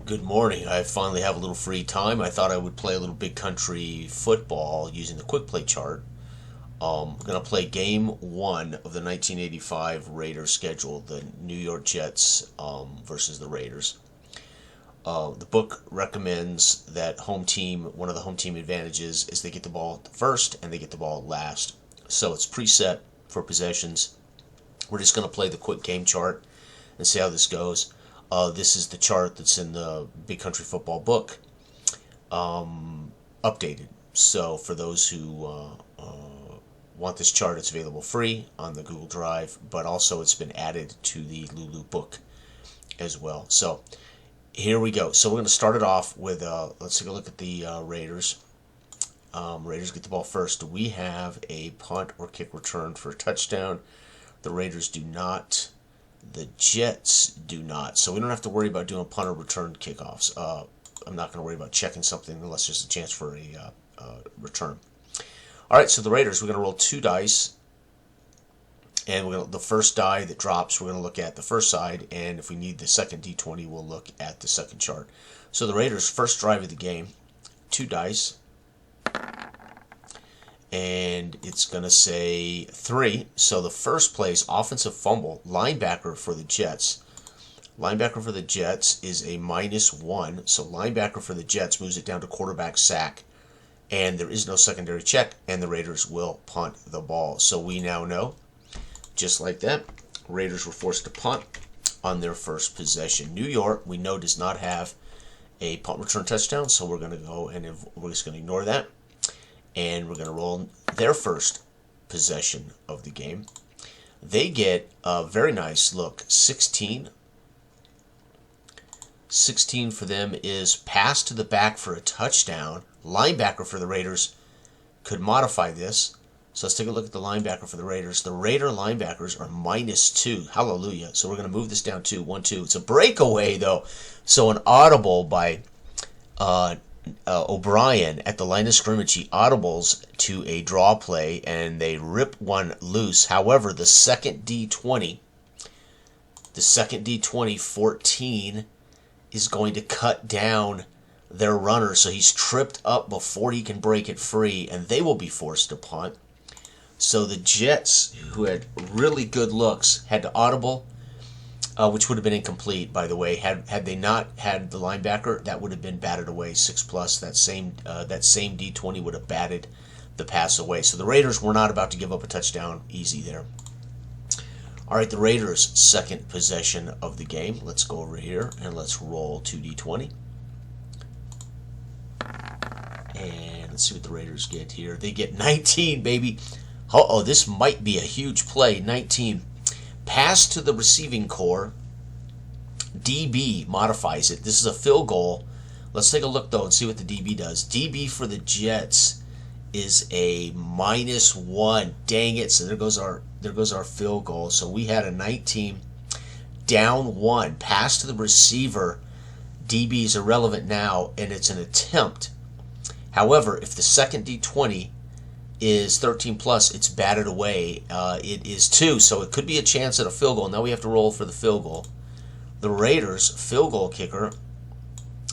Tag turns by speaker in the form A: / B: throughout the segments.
A: Good morning. I finally have a little free time. I thought I would play a little big country football using the quick play chart. I'm going to play game one of the 1985 Raiders schedule, the New York Jets versus the Raiders. The book recommends that one of the home team advantages is they get the ball first and they get the ball last. So it's preset for possessions. We're just going to play the quick game chart and see how this goes. This is the chart that's in the Big Country Football book, updated. So for those who want this chart, it's available free on the Google Drive, but also it's been added to the Lulu book as well. So here we go. So we're going to start it off with, let's take a look at the Raiders. Raiders get the ball first. Do we have a punt or kick return for a touchdown? The Raiders do not. The Jets do not. So we don't have to worry about doing punt or return kickoffs. I'm not going to worry about checking something unless there's a chance for a return. All right, so the Raiders, we're going to roll two dice. And the first die that drops, we're going to look at the first side. And if we need the second D20, we'll look at the second chart. So the Raiders' first drive of the game, two dice. And it's going to say 3. So the first place, offensive fumble, linebacker for the Jets. Linebacker for the Jets is a -1. So linebacker for the Jets moves it down to quarterback sack. And there is no secondary check, and the Raiders will punt the ball. So we now know, just like that, Raiders were forced to punt on their first possession. New York, we know, does not have a punt return touchdown, so we're going to go and we're just going to ignore that. And we're going to roll their first possession of the game. They get a very nice look. 16. 16 for them is pass to the back for a touchdown. Linebacker for the Raiders could modify this. So let's take a look at the linebacker for the Raiders. The Raider linebackers are -2. Hallelujah. So we're going to move this down to 1-2. It's a breakaway, though. So an audible by O'Brien at the line of scrimmage. He audibles to a draw play and they rip one loose. However, the second D20 14 is going to cut down their runner, so he's tripped up before he can break it free, and they will be forced to punt. So the Jets, who had really good looks, had to audible, which would have been incomplete, by the way. Had they not had the linebacker, that would have been batted away 6+. That same D20 would have batted the pass away. So the Raiders were not about to give up a touchdown easy there. All right, the Raiders' second possession of the game. Let's go over here and let's roll 2D20. And let's see what the Raiders get here. They get 19, baby. Uh-oh, this might be a huge play. 19. Pass to the receiving core. DB modifies it. This is a field goal. Let's take a look, though, and see what the DB does. DB for the Jets is a -1. Dang it. So there goes our field goal. So we had a 19, down 1. Pass to the receiver. DB is irrelevant now, and it's an attempt. However, if the second D20 is 13+, it's batted away. It is 2, so it could be a chance at a field goal. Now we have to roll for the field goal. The Raiders' field goal kicker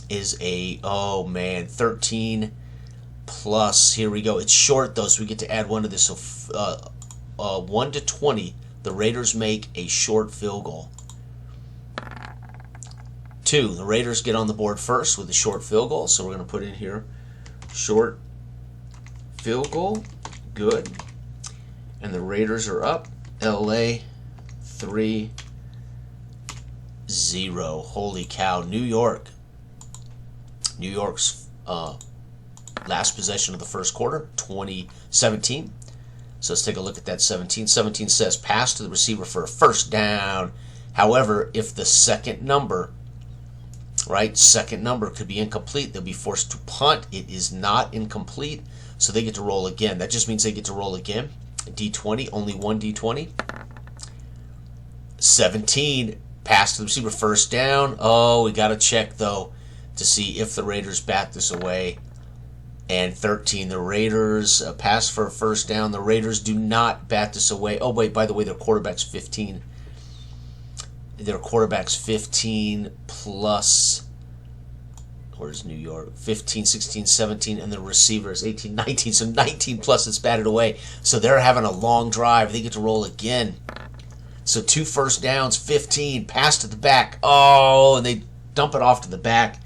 A: is a, 13+. Here we go. It's short, though, so we get to add 1 to this. So 1-20, the Raiders make a short field goal. 2, the Raiders get on the board first with a short field goal, so we're going to put in here short field goal. Good. And the Raiders are up. LA 3-0. Holy cow. New York's last possession of the first quarter, 2017. So let's take a look at that 17. 17 says pass to the receiver for a first down. However, if the second number could be incomplete, they'll be forced to punt. It is not incomplete, so they get to roll again. That just means they get to roll again. D20, only one D20. 17, pass to the receiver, first down. Oh, we got to check, though, to see if the Raiders bat this away. And 13, the Raiders pass for a first down. The Raiders do not bat this away. Oh, wait, by the way, their quarterback's 15. Their quarterback's 15 plus Where's New York? 15, 16, 17, and the receivers 18, 19. So 19 plus it's batted away. So they're having a long drive. They get to roll again. So 2 first downs, 15, pass to the back. Oh, and they dump it off to the back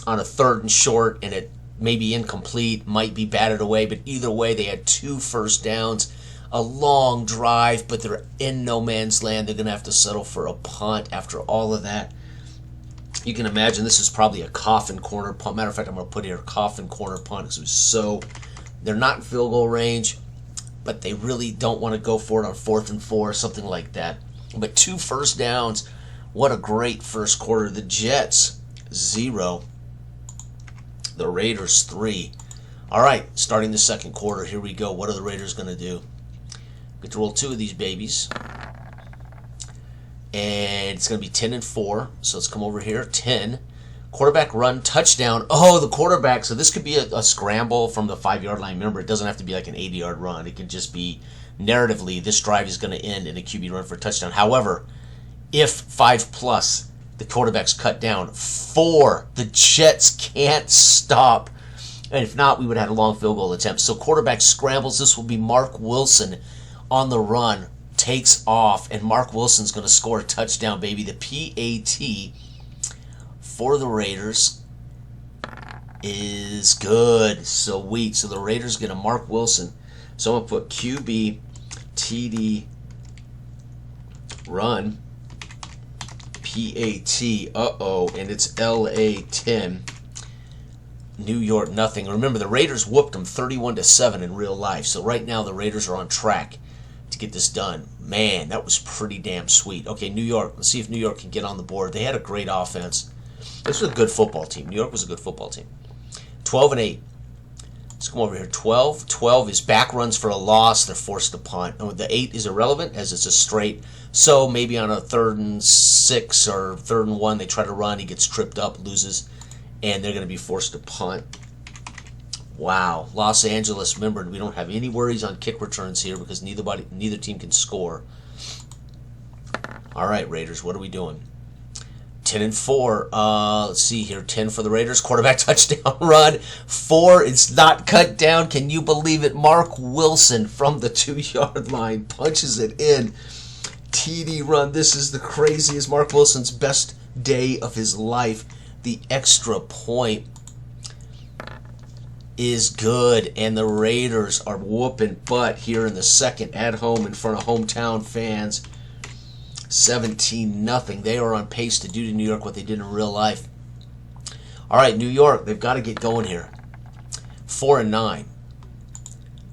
A: on a 3rd and short, and it may be incomplete, might be batted away, but either way, they had 2 first downs, a long drive, but they're in no man's land. They're going to have to settle for a punt after all of that. You can imagine this is probably a coffin corner punt. Matter of fact, I'm going to put here a coffin corner punt because it was so, they're not in field goal range, but they really don't want to go for it on 4th and 4, something like that. But 2 first downs. What a great first quarter. The Jets, 0. The Raiders, 3. All right, starting the second quarter. Here we go. What are the Raiders going to do? Get to roll 2 of these babies. And it's going to be 10 and 4. So let's come over here. 10. Quarterback run, touchdown. Oh, the quarterback. So this could be a scramble from the 5-yard line. Remember, it doesn't have to be like an 80-yard run. It can just be narratively, this drive is going to end in a QB run for a touchdown. However, if 5 plus, the quarterback's cut down. 4, the Jets can't stop. And if not, we would have had a long field goal attempt. So quarterback scrambles. This will be Mark Wilson on the run. Takes off, and Mark Wilson's going to score a touchdown, baby. The PAT for the Raiders is good. Sweet. So the Raiders get a Mark Wilson. So I'm going to put QB, TD, run, PAT, and it's LA 10, New York nothing. Remember, the Raiders whooped them 31-7 in real life. So right now the Raiders are on track to get this done. Man, that was pretty damn sweet. Okay, New York. Let's see if New York can get on the board. They had a great offense. This was a good football team. New York was a good football team. 12 and 8. Let's come over here. 12. 12 is back runs for a loss. They're forced to punt. And the 8 is irrelevant as it's a straight. So maybe on a 3rd and 6 or 3rd and 1, they try to run. He gets tripped up, loses, and they're going to be forced to punt. Wow. Los Angeles, remember, we don't have any worries on kick returns here because neither team can score. All right, Raiders, what are we doing? 10 and 4. Let's see here. 10 for the Raiders. Quarterback touchdown run. 4. It's not cut down. Can you believe it? Mark Wilson from the 2-yard line punches it in. TD run. This is the craziest. Mark Wilson's best day of his life. The extra point is good, and the Raiders are whooping butt here in the second at home in front of hometown fans. 17-0. They are on pace to do to New York what they did in real life. All right, New York, they've got to get going here. 4 and 9.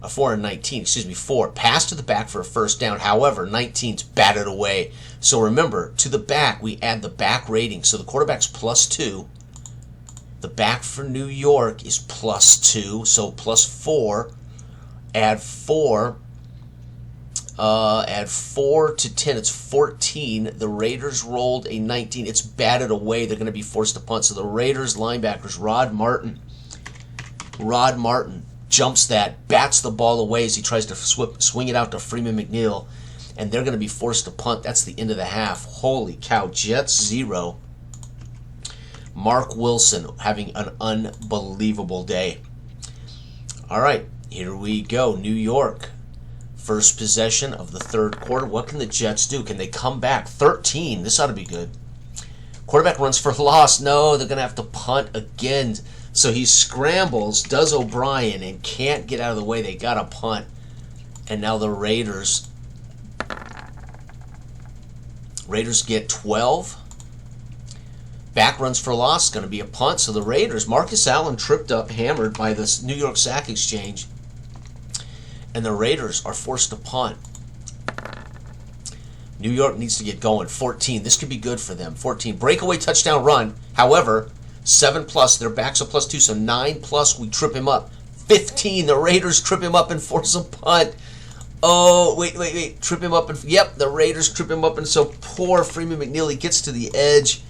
A: 4 and 19, excuse me, 4. Pass to the back for a first down. However, 19's batted away. So remember, to the back, we add the back rating. So the quarterback's +2. The back for New York is +2, so +4. Add 4. Add 4 to 10. It's 14. The Raiders rolled a 19. It's batted away. They're going to be forced to punt. So the Raiders linebackers, Rod Martin jumps that, bats the ball away as he tries to swing it out to Freeman McNeil, and they're going to be forced to punt. That's the end of the half. Holy cow. Jets 0. Mark Wilson having an unbelievable day. All right, here we go. New York, first possession of the third quarter. What can the Jets do? Can they come back? 13. This ought to be good. Quarterback runs for loss. No, they're going to have to punt again. So he scrambles, does O'Brien, and can't get out of the way. They got to punt. And now the Raiders get 12. Back runs for loss, going to be a punt. So the Raiders, Marcus Allen tripped up, hammered by the New York Sack Exchange. And the Raiders are forced to punt. New York needs to get going. 14. This could be good for them. 14. Breakaway touchdown run. However, 7+. Their backs are +2, so 9+. We trip him up. 15. The Raiders trip him up and force a punt. Oh, wait. Trip him up. Yep, the Raiders trip him up. And so poor Freeman McNeil, he gets to the edge.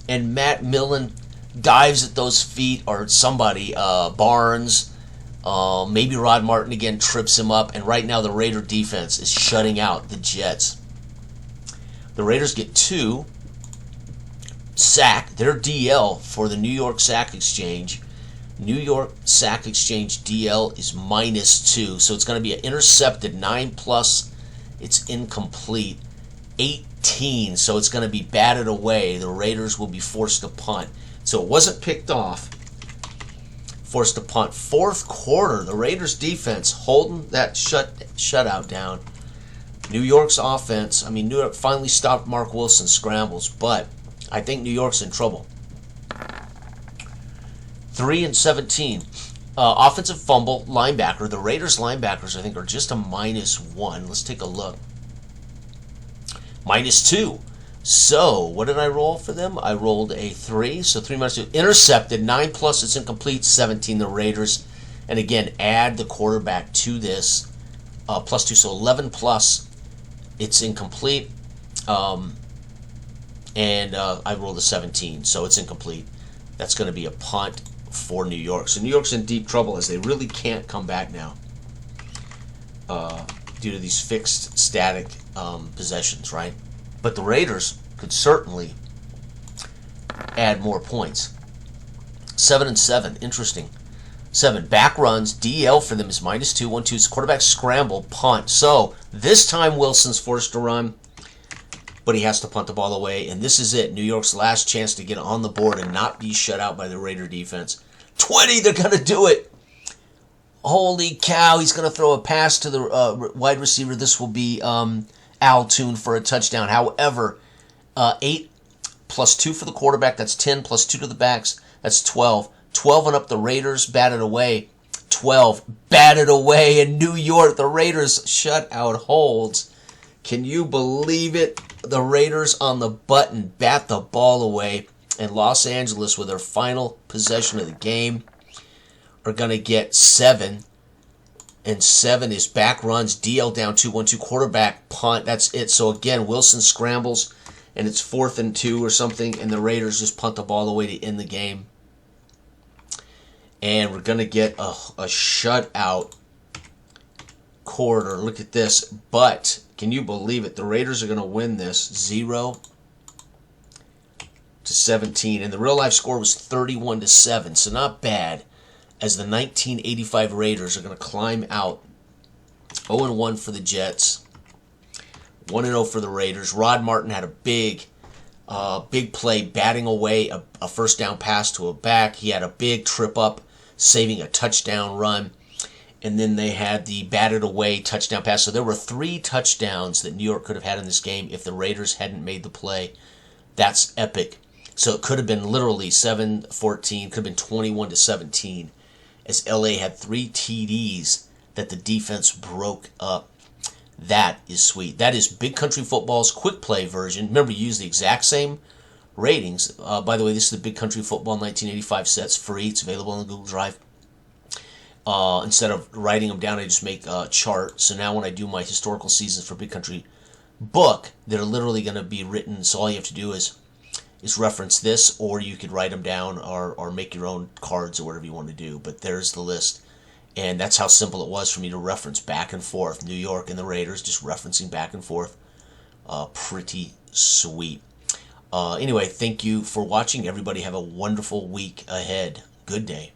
A: And Matt Millen dives at those feet, or somebody, Barnes, maybe Rod Martin again trips him up. And right now the Raider defense is shutting out the Jets. The Raiders get 2. sack, their DL for the New York Sack Exchange. New York Sack Exchange DL is -2, so it's going to be an intercepted 9+. It's incomplete. 18, so it's going to be batted away. The Raiders will be forced to punt. So it wasn't picked off. Forced to punt. Fourth quarter, the Raiders defense holding that shutout down. New York's offense, I mean, New York finally stopped Mark Wilson's scrambles, but I think New York's in trouble. 3-17. Offensive fumble, linebacker. The Raiders linebackers, I think, are just a -1. Let's take a look. -2. So, what did I roll for them? I rolled a 3. So 3 minus 2. Intercepted, 9+, it's incomplete, 17, the Raiders. And again, add the quarterback to this. +2, so 11+, it's incomplete. And I rolled a 17, so it's incomplete. That's going to be a punt for New York. So New York's in deep trouble as they really can't come back now due to these fixed, static possessions, right? But the Raiders could certainly add more points. 7-7, interesting. 7, back runs, DL for them is -2, 1-2. It's quarterback scramble, punt. So this time Wilson's forced to run, but he has to punt the ball away, and this is it. New York's last chance to get on the board and not be shut out by the Raider defense. 20, they're going to do it. Holy cow, he's going to throw a pass to the wide receiver. This will be Al Toon for a touchdown. However, 8 + 2 for the quarterback, that's 10, + 2 to the backs, that's 12. 12 and up, the Raiders batted away. 12 batted away in New York. The Raiders shutout holds. Can you believe it? The Raiders on the button bat the ball away, and Los Angeles, with their final possession of the game, are going to get 7. And 7 is back runs, DL down 2-1-2, quarterback punt. That's it. So again, Wilson scrambles, and it's 4th and 2 or something, and the Raiders just punt the ball away to end the game. And we're going to get a shutout quarter. Look at this. But can you believe it? The Raiders are going to win this 0-17. And the real life score was 31-7. So not bad, as the 1985 Raiders are going to climb out. 0-1 for the Jets. 1-0 for the Raiders. Rod Martin had a big play batting away a first down pass to a back. He had a big trip up, saving a touchdown run. And then they had the batted away touchdown pass. So there were 3 touchdowns that New York could have had in this game if the Raiders hadn't made the play. That's epic. So it could have been literally 7-14, could have been 21-17, as LA had 3 TDs that the defense broke up. That is sweet. That is Big Country Football's quick play version. Remember, you use the exact same ratings. By the way, this is the Big Country Football 1985 set. It's free. It's available on the Google Drive. Instead of writing them down, I just make a chart. So now when I do my historical seasons for Big Country book, they're literally going to be written. So all you have to do is reference this, or you could write them down or make your own cards or whatever you want to do. But there's the list. And that's how simple it was for me to reference back and forth. New York and the Raiders, just referencing back and forth. Pretty sweet. Anyway, thank you for watching. Everybody have a wonderful week ahead. Good day.